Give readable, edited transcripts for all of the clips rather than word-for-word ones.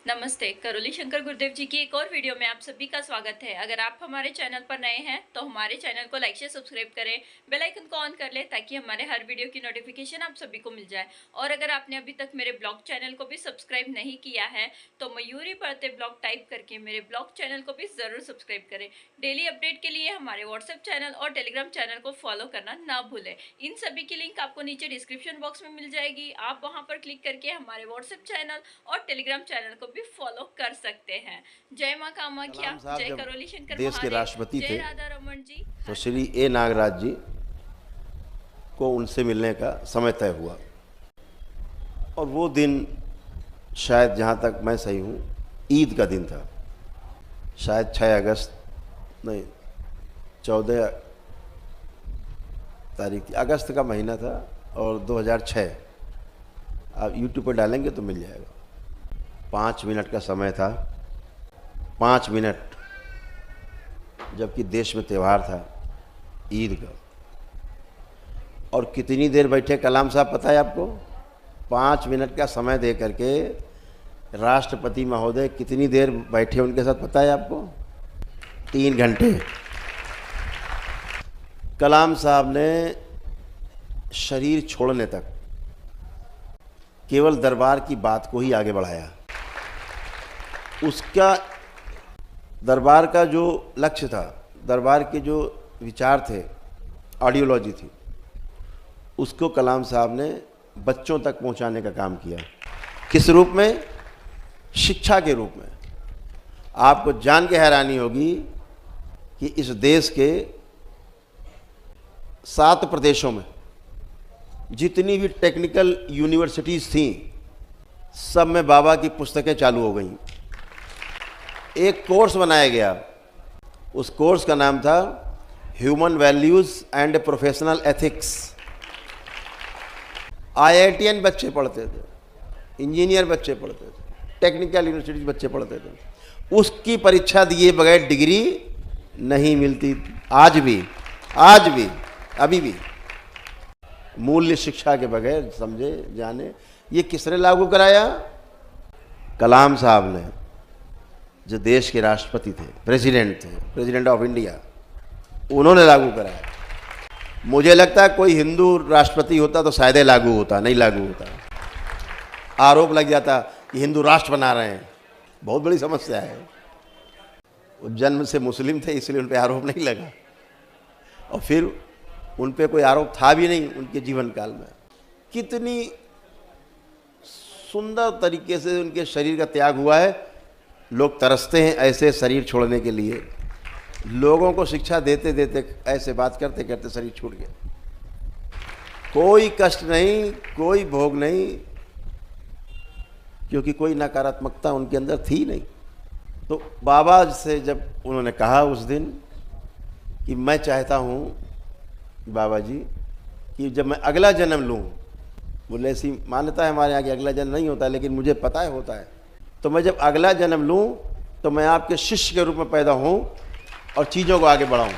नमस्ते। करोली शंकर गुरुदेव जी की एक और वीडियो में आप सभी का स्वागत है। अगर आप हमारे चैनल पर नए हैं तो हमारे चैनल को लाइक शेयर सब्सक्राइब करें, बेल आइकन को ऑन कर लें ताकि हमारे हर वीडियो की नोटिफिकेशन आप सभी को मिल जाए। और अगर आपने अभी तक मेरे ब्लॉग चैनल को भी सब्सक्राइब नहीं किया है तो मयूरी पढ़ते ब्लॉग टाइप करके मेरे ब्लॉग चैनल को भी ज़रूर सब्सक्राइब करें। डेली अपडेट के लिए हमारे व्हाट्सएप चैनल और टेलीग्राम चैनल को फॉलो करना ना भूलें। इन सभी की लिंक आपको नीचे डिस्क्रिप्शन बॉक्स में मिल जाएगी। आप वहाँ पर क्लिक करके हमारे व्हाट्सएप चैनल और टेलीग्राम चैनल को भी फॉलो कर सकते हैं। जय माँ कामाख्या, कलाम साहब जय जब करोली शंकर देश के महादेव, राष्ट्रपति जय थे राधा रमन जी। तो श्री ए नागराज जी को उनसे मिलने का समय तय हुआ और वो दिन शायद जहाँ तक मैं सही हूँ ईद का दिन था। शायद 6 अगस्त नहीं 14 तारीख थी, अगस्त का महीना था और 2006। आप यूट्यूब पर डालेंगे तो मिल जाएगा। 5 मिनट का समय था, 5 मिनट, जबकि देश में त्यौहार था ईद का। और कितनी देर बैठे कलाम साहब पता है आपको? 5 मिनट का समय दे करके राष्ट्रपति महोदय कितनी देर बैठे उनके साथ पता है आपको? 3 घंटे। कलाम साहब ने शरीर छोड़ने तक केवल दरबार की बात को ही आगे बढ़ाया। उसका दरबार का जो लक्ष्य था, दरबार के जो विचार थे, आइडियोलॉजी थी, उसको कलाम साहब ने बच्चों तक पहुंचाने का काम किया। किस रूप में? शिक्षा के रूप में। आपको जान के हैरानी होगी कि इस देश के 7 प्रदेशों में जितनी भी टेक्निकल यूनिवर्सिटीज़ थीं, सब में बाबा की पुस्तकें चालू हो गईं। एक कोर्स बनाया गया, उस कोर्स का नाम था human values and professional ethics. IITian बच्चे पढ़ते थे, इंजीनियर बच्चे पढ़ते थे, टेक्निकल यूनिवर्सिटी बच्चे पढ़ते थे। उसकी परीक्षा दिए बगैर डिग्री नहीं मिलती। आज भी अभी भी मूल्य शिक्षा के बगैर समझे जाने। ये किसने लागू कराया? कलाम साहब ने, जो देश के राष्ट्रपति थे, प्रेसिडेंट ऑफ इंडिया, उन्होंने लागू कराया। मुझे लगता है कोई हिंदू राष्ट्रपति होता तो शायद लागू होता, नहीं लागू होता। आरोप लग जाता कि हिंदू राष्ट्र बना रहे हैं। बहुत बड़ी समस्या है। वो जन्म से मुस्लिम थे इसलिए उन पर आरोप नहीं लगा, और फिर उन पर कोई आरोप था भी नहीं उनके जीवन काल में। कितनी सुंदर तरीके से उनके शरीर का त्याग हुआ है। लोग तरसते हैं ऐसे शरीर छोड़ने के लिए। लोगों को शिक्षा देते देते ऐसे बात करते करते शरीर छूट गया। कोई कष्ट नहीं, कोई भोग नहीं, क्योंकि कोई नकारात्मकता उनके अंदर थी नहीं। तो बाबा से जब उन्होंने कहा उस दिन कि मैं चाहता हूँ बाबा जी कि जब मैं अगला जन्म लूँ, बोले ऐसी मान्यता है हमारे यहाँ कि अगला जन्म नहीं होता, लेकिन मुझे पता है होता है, तो मैं जब अगला जन्म लूँ तो मैं आपके शिष्य के रूप में पैदा हूँ और चीज़ों को आगे बढ़ाऊँ।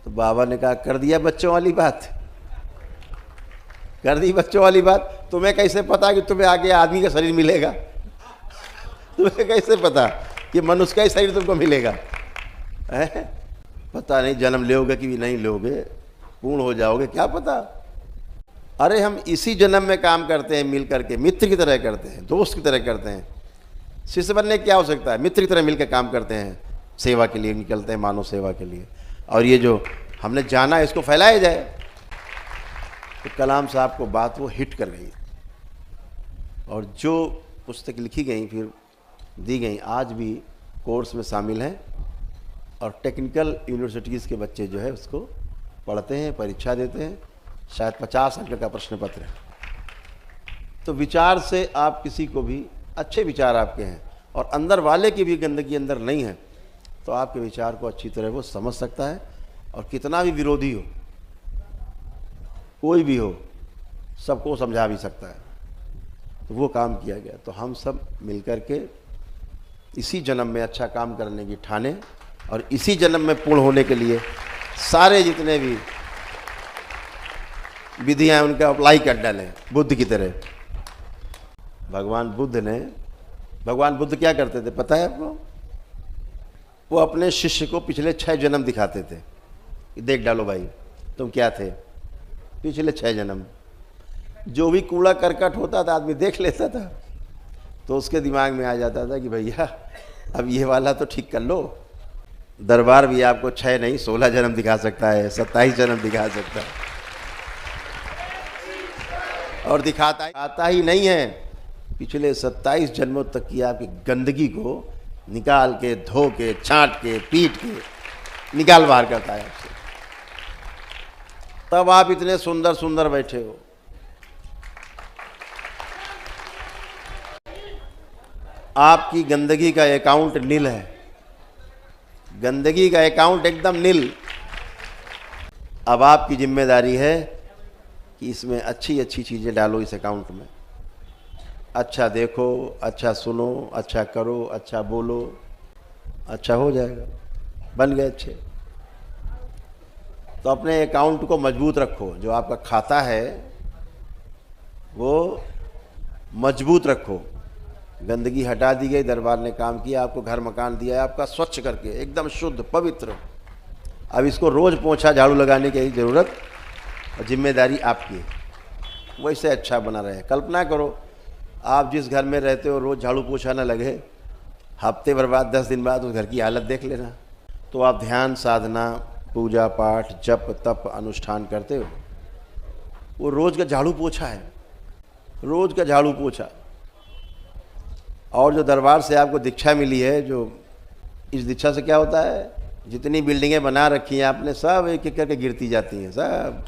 तो बाबा ने कहा कर दिया बच्चों वाली बात, कर दी बच्चों वाली बात। तुम्हें कैसे पता कि तुम्हें आगे आदमी का शरीर मिलेगा? तुम्हें कैसे पता कि मनुष्य का ही शरीर तुमको मिलेगा? है? पता नहीं जन्म लोगे कि नहीं लोगे, पूर्ण हो जाओगे, क्या पता। अरे हम इसी जन्म में काम करते हैं, मिल करके मित्र की तरह करते हैं, दोस्त की तरह करते हैं। शिष्य बनने की क्या हो सकता है? मित्र की तरह मिलकर काम करते हैं, सेवा के लिए निकलते हैं, मानव सेवा के लिए। और ये जो हमने जाना है इसको फैलाया जाए। तो कलाम साहब को बात वो हिट कर गई, और जो पुस्तक लिखी गई फिर दी गई, आज भी कोर्स में शामिल हैं। और टेक्निकल यूनिवर्सिटीज़ के बच्चे जो है उसको पढ़ते हैं, परीक्षा देते हैं। शायद 50 अंक का प्रश्न पत्र है। तो विचार से आप किसी को भी, अच्छे विचार आपके हैं और अंदर वाले की भी गंदगी अंदर नहीं है, तो आपके विचार को अच्छी तरह वो समझ सकता है। और कितना भी विरोधी हो, कोई भी हो, सबको समझा भी सकता है। तो वो काम किया गया। तो हम सब मिलकर के इसी जन्म में अच्छा काम करने की ठाने, और इसी जन्म में पूर्ण होने के लिए सारे जितने भी विधियां उनका अप्लाई कर डालें बुद्ध की तरह। भगवान बुद्ध क्या करते थे पता है आपको? वो अपने शिष्य को पिछले 6 जन्म दिखाते थे। देख डालो भाई तुम क्या थे पिछले 6 जन्म। जो भी कूड़ा करकट होता था आदमी देख लेता था, तो उसके दिमाग में आ जाता था कि भैया अब ये वाला तो ठीक कर लो। दरबार भी आपको 6 नहीं 16 जन्म दिखा सकता है, 27 जन्म दिखा सकता है, और आता ही नहीं है। पिछले 27 जन्मों तक की आपकी गंदगी को निकाल के, धो के, छांट के, पीट के निकाल बाहर करता है आपसे। तब आप इतने सुंदर सुंदर बैठे हो। आपकी गंदगी का अकाउंट नील है, गंदगी का अकाउंट एकदम नील। अब आपकी जिम्मेदारी है कि इसमें अच्छी अच्छी चीज़ें डालो इस अकाउंट में। अच्छा देखो, अच्छा सुनो, अच्छा करो, अच्छा बोलो, अच्छा हो जाएगा, बन गए अच्छे। तो अपने अकाउंट को मजबूत रखो, जो आपका खाता है वो मजबूत रखो। गंदगी हटा दी गई, दरबार ने काम किया, आपको घर मकान दिया है आपका स्वच्छ करके, एकदम शुद्ध पवित्र। अब इसको रोज़ पोंछा झाड़ू लगाने की ज़रूरत और जिम्मेदारी आपकी है, वैसे अच्छा बना रहे। कल्पना करो आप जिस घर में रहते हो रोज़ झाड़ू पोछा ना लगे, हफ्ते भर बाद 10 दिन बाद उस घर की हालत देख लेना। तो आप ध्यान साधना, पूजा पाठ, जप तप अनुष्ठान करते हो, वो रोज़ का झाड़ू पोछा है, रोज़ का झाड़ू पोछा। और जो दरबार से आपको दीक्षा मिली है, जो इस दीक्षा से क्या होता है, जितनी बिल्डिंगें बना रखी हैं आपने सब एक एक करके गिरती जाती हैं, सब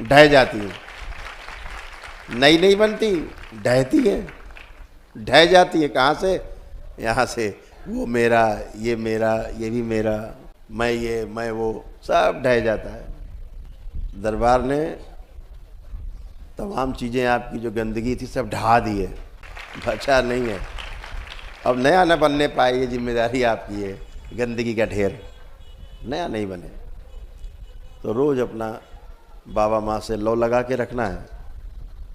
ढह जाती हैं, नई नहीं बनती, ढहती है, ढह जाती है। कहाँ से? यहाँ से। वो मेरा, ये मेरा, ये भी मेरा, मैं ये, मैं वो, सब ढह जाता है। दरबार ने तमाम चीज़ें आपकी जो गंदगी थी सब ढहा दी है, बचा नहीं है। अब नया न बनने पाए, ये जिम्मेदारी आपकी है। गंदगी का ढेर नया नहीं बने, तो रोज़ अपना बाबा माँ से लौ लगा के रखना है।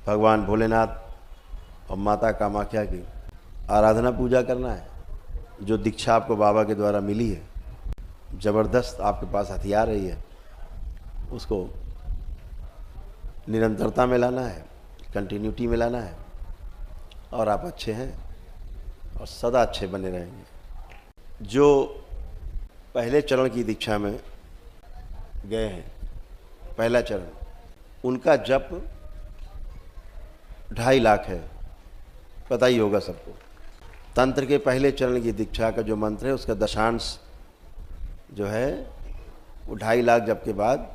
भगवान भोलेनाथ और माता कामाख्या की आराधना पूजा करना है। जो दीक्षा आपको बाबा के द्वारा मिली है, ज़बरदस्त आपके पास हथियार है ये, उसको निरंतरता में लाना है, कंटिन्यूटी में लाना है, और आप अच्छे हैं और सदा अच्छे बने रहेंगे। जो पहले चरण की दीक्षा में गए हैं, पहला चरण, उनका जप 2.5 लाख है, पता ही होगा सबको। तंत्र के पहले चरण की दीक्षा का जो मंत्र है उसका दशांश जो है वो 2.5 लाख जप के बाद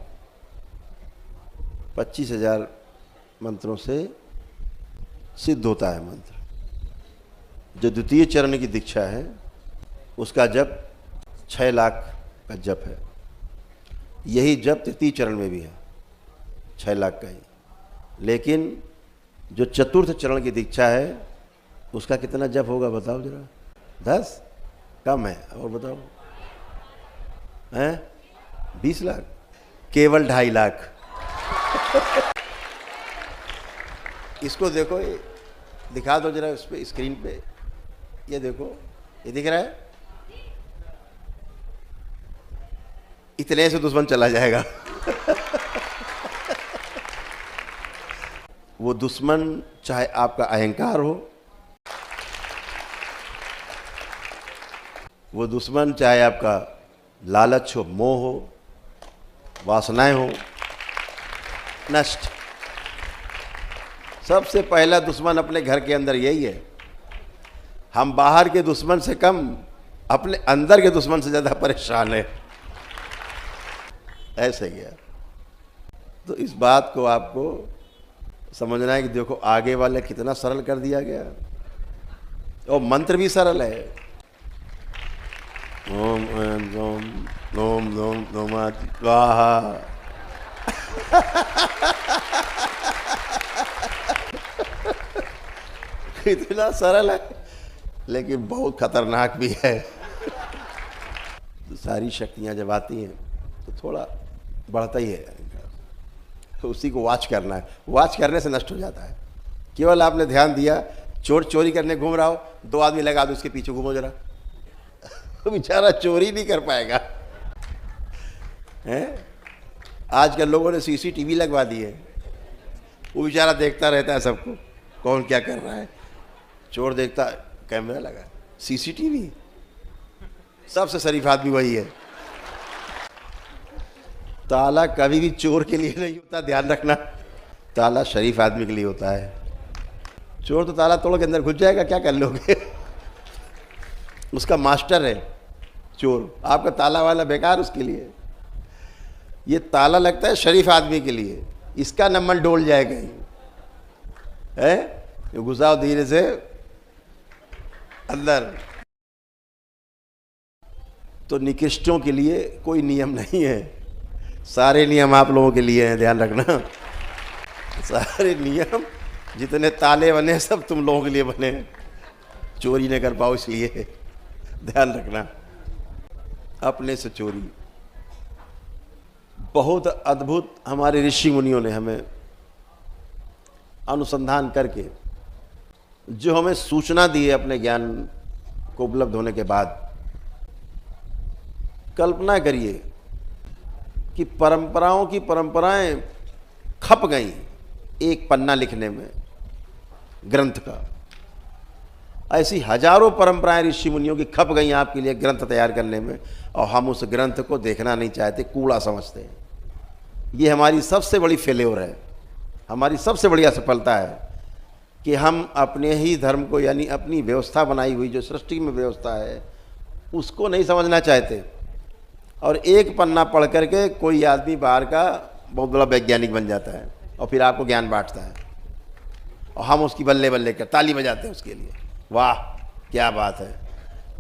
25,000 मंत्रों से सिद्ध होता है मंत्र। जो द्वितीय चरण की दीक्षा है उसका जप 6 लाख का जप है। यही जप तृतीय चरण में भी है, 6 लाख का ही। लेकिन जो चतुर्थ चरण की दीक्षा है उसका कितना जप होगा बताओ जरा? 10? कम है, और बताओ? हैं? 20 लाख? केवल 2.5 लाख। इसको देखो, ये दिखा दो जरा उस पे, स्क्रीन पे, ये देखो, ये दिख रहा है? इतने से दुश्मन चला जाएगा। वो दुश्मन चाहे आपका अहंकार हो, वो दुश्मन चाहे आपका लालच हो, मोह हो, वासनाएं हो, नष्ट। सबसे पहला दुश्मन अपने घर के अंदर यही है। हम बाहर के दुश्मन से कम अपने अंदर के दुश्मन से ज़्यादा परेशान है। ऐसे ही है। तो इस बात को आपको समझना है कि देखो आगे वाले कितना सरल कर दिया गया, और मंत्र भी सरल है। ओम ओम ओम ओम ओम नमः स्वाहा। इतना सरल है लेकिन बहुत खतरनाक भी है। तो सारी शक्तियाँ जब आती हैं तो थोड़ा बढ़ता ही है। उसी को वॉच करना है। वॉच करने से नष्ट हो जाता है। केवल आपने ध्यान दिया, चोर चोरी करने घूम रहा हो, 2 आदमी लगा दो उसके पीछे घूमो जरा, तो बेचारा चोरी नहीं कर पाएगा। हैं? आजकल लोगों ने CCTV लगवा दी है, वो बेचारा देखता रहता है सबको, कौन क्या कर रहा है। चोर देखता, कैमरा लगा, CCTV, सबसे शरीफ आदमी वही है। ताला कभी भी चोर के लिए नहीं होता, ध्यान रखना। ताला शरीफ आदमी के लिए होता है। चोर तो ताला तोड़ के अंदर घुस जाएगा, क्या कर लोगे। उसका मास्टर है चोर, आपका ताला वाला बेकार उसके लिए। ये ताला लगता है शरीफ आदमी के लिए, इसका नंबर डोल जाएगा ही है। ये घुसाओ धीरे से अंदर। तो निकृष्टों के लिए कोई नियम नहीं है, सारे नियम आप लोगों के लिए हैं, ध्यान रखना। सारे नियम जितने ताले बने सब तुम लोगों के लिए बने, चोरी न कर पाओ इसलिए ध्यान रखना। अपने से चोरी, बहुत अद्भुत हमारे ऋषि मुनियों ने हमें अनुसंधान करके जो हमें सूचना दी है अपने ज्ञान को उपलब्ध होने के बाद। कल्पना करिए कि परंपराओं की परंपराएं खप गई एक पन्ना लिखने में, ग्रंथ का। ऐसी हजारों परंपराएं ऋषि मुनियों की खप गई आपके लिए ग्रंथ तैयार करने में, और हम उस ग्रंथ को देखना नहीं चाहते, कूड़ा समझते हैं। ये हमारी सबसे बड़ी फेल्योर है, हमारी सबसे बड़ी असफलता है कि हम अपने ही धर्म को, यानी अपनी व्यवस्था बनाई हुई जो सृष्टि में व्यवस्था है, उसको नहीं समझना चाहते। और एक पन्ना पढ़ करके कोई आदमी बाहर का बहुत बड़ा वैज्ञानिक बन जाता है और फिर आपको ज्ञान बांटता है, और हम उसकी बल्ले बल्ले कर ताली बजाते हैं उसके लिए। वाह क्या बात है,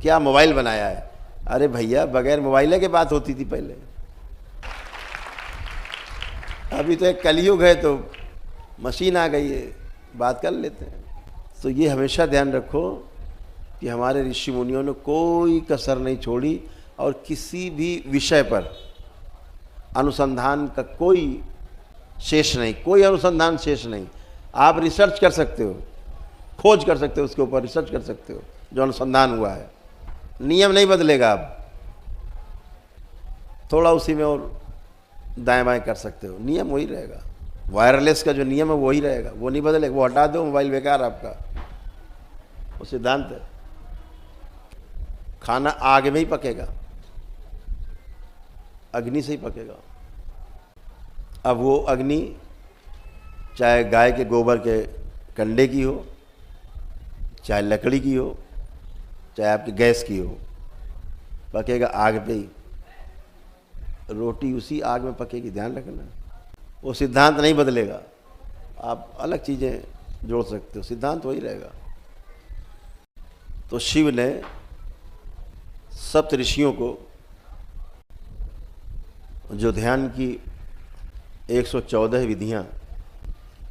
क्या मोबाइल बनाया है। अरे भैया, बगैर मोबाइल के बात होती थी पहले, अभी तो एक कलयुग है तो मशीन आ गई है, बात कर लेते हैं। तो ये हमेशा ध्यान रखो कि हमारे ऋषि मुनियों ने कोई कसर नहीं छोड़ी, और किसी भी विषय पर अनुसंधान का कोई शेष नहीं, कोई अनुसंधान शेष नहीं। आप रिसर्च कर सकते हो, खोज कर सकते हो, उसके ऊपर रिसर्च कर सकते हो जो अनुसंधान हुआ है। नियम नहीं बदलेगा, आप थोड़ा उसी में और दाएं बाएं कर सकते हो, नियम वही रहेगा। वायरलेस का जो नियम है वही रहेगा, वो नहीं बदलेगा। वो हटा दो, मोबाइल बेकार आपका, वो सिद्धांत है। खाना आग में ही पकेगा, अग्नि से ही पकेगा। अब वो अग्नि चाहे गाय के गोबर के कंडे की हो, चाहे लकड़ी की हो, चाहे आपकी गैस की हो, पकेगा आग पे ही। रोटी उसी आग में पकेगी, ध्यान रखना। वो सिद्धांत नहीं बदलेगा, आप अलग चीज़ें जोड़ सकते हो, सिद्धांत वही रहेगा। तो शिव ने सप्त ऋषियों को जो ध्यान की 114 विधियां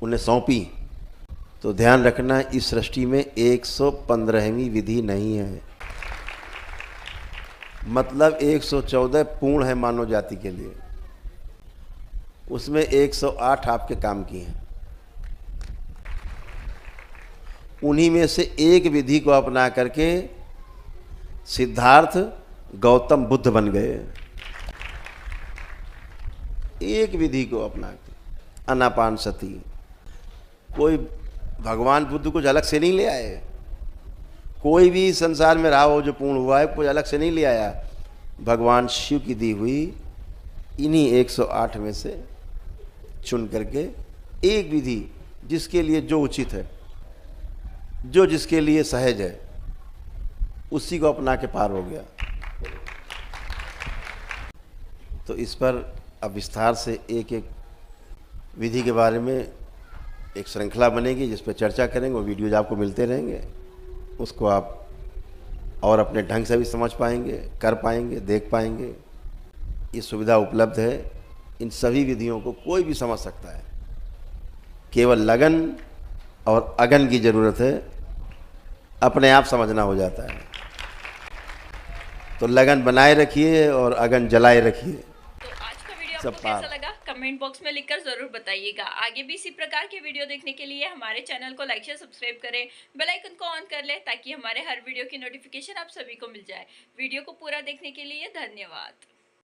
उन्हें सौंपी, तो ध्यान रखना इस सृष्टि में 115वीं विधि नहीं है। मतलब 114 पूर्ण है मानव जाति के लिए, उसमें 108 आपके काम की हैं। उन्हीं में से एक विधि को अपना करके सिद्धार्थ गौतम बुद्ध बन गए। एक विधि को अपना के, आनापान सती। कोई भगवान बुद्ध कुछ अलग से नहीं ले आए, कोई भी संसार में रहा हो जो पूर्ण हुआ है, कुछ अलग से नहीं ले आया। भगवान शिव की दी हुई इन्हीं 108 में से चुन करके एक विधि, जिसके लिए जो उचित है, जो जिसके लिए सहज है, उसी को अपना के पार हो गया। तो इस पर अब विस्तार से एक एक विधि के बारे में एक श्रृंखला बनेगी जिस पर चर्चा करेंगे। वो वीडियोज आपको मिलते रहेंगे, उसको आप और अपने ढंग से भी समझ पाएंगे, कर पाएंगे, देख पाएंगे। ये सुविधा उपलब्ध है। इन सभी विधियों को कोई भी समझ सकता है, केवल लगन और अगन की ज़रूरत है, अपने आप समझना हो जाता है। तो लगन बनाए रखिए और अगन जलाए रखिए। तो आज का वीडियो सब आपको कैसा पार। लगा कमेंट बॉक्स में लिखकर ज़रूर बताइएगा। आगे भी इसी प्रकार के वीडियो देखने के लिए हमारे चैनल को लाइक शेयर सब्सक्राइब करें, बेल आइकन को ऑन कर लें ताकि हमारे हर वीडियो की नोटिफिकेशन आप सभी को मिल जाए। वीडियो को पूरा देखने के लिए धन्यवाद।